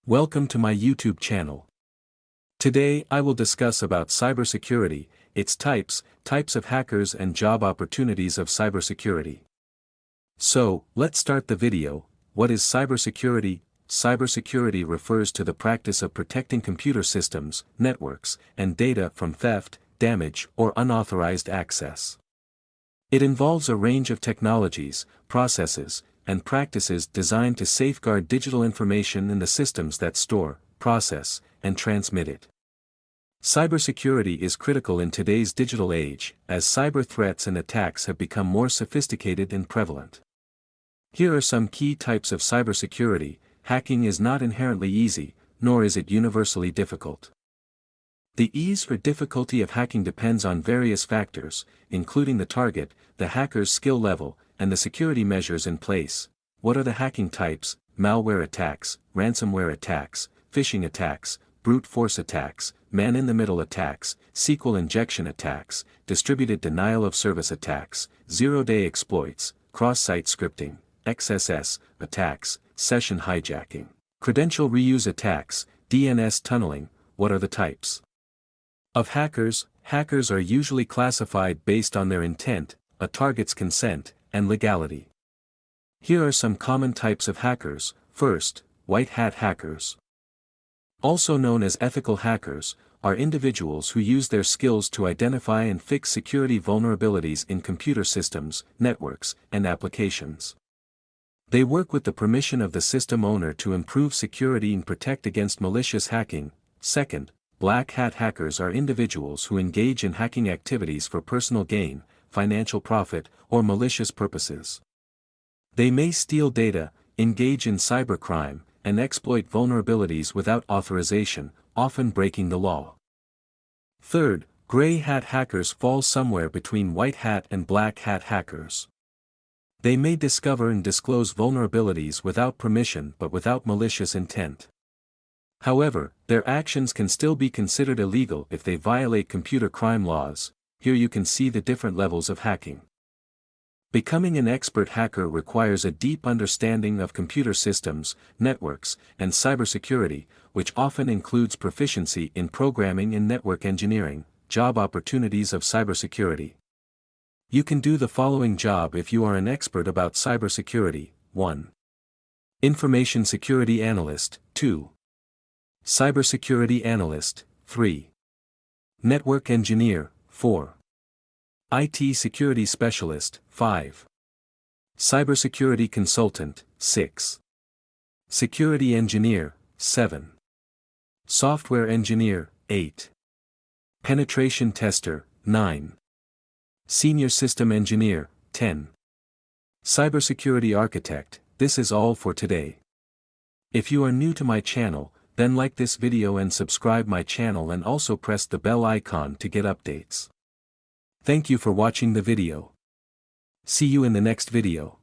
Welcome to my YouTube channel. Today I will discuss about cybersecurity, its types of hackers and job opportunities of cybersecurity. So, let's start the video. What is cybersecurity? Cybersecurity refers to the practice of protecting computer systems, networks, and data from theft, damage, or unauthorized access. It involves a range of technologies, processes, and practices designed to safeguard digital information in the systems that store, process, and transmit it. Cybersecurity is critical in today's digital age, as cyber threats and attacks have become more sophisticated and prevalent. Here are some key types of cybersecurity. Hacking is not inherently easy, nor is it universally difficult. The ease or difficulty of hacking depends on various factors, including the target, the hacker's skill level, and the security measures in place. What are the hacking types? Malware attacks, ransomware attacks, phishing attacks, brute force attacks, man-in-the-middle attacks, SQL injection attacks, distributed denial of service attacks, zero-day exploits, cross-site scripting, XSS attacks, session hijacking, credential reuse attacks, DNS tunneling. What are the types of hackers? Hackers are usually classified based on their intent, a target's consent, and legality. Here are some common types of hackers. First, white hat hackers. Also known as ethical hackers, are individuals who use their skills to identify and fix security vulnerabilities in computer systems, networks, and applications. They work with the permission of the system owner to improve security and protect against malicious hacking. Second, black hat hackers are individuals who engage in hacking activities for personal gain, financial profit, or malicious purposes. They may steal data, engage in cybercrime, and exploit vulnerabilities without authorization, often breaking the law. Third, gray hat hackers fall somewhere between white hat and black hat hackers. They may discover and disclose vulnerabilities without permission but without malicious intent. However, their actions can still be considered illegal if they violate computer crime laws. Here you can see the different levels of hacking. Becoming an expert hacker requires a deep understanding of computer systems, networks, and cybersecurity, which often includes proficiency in programming and network engineering. Job opportunities of cybersecurity. You can do the following job if you are an expert about cybersecurity. 1. Information security analyst. 2. Cybersecurity analyst. 3. Network engineer. 4. IT security specialist. 5. Cybersecurity consultant. 6. Security engineer. 7. Software engineer. 8. Penetration tester. 9. Senior system engineer. 10. Cybersecurity architect. This is all for today. If you are new to my channel, then like this video and subscribe my channel and also press the bell icon to get updates. Thank you for watching the video. See you in the next video.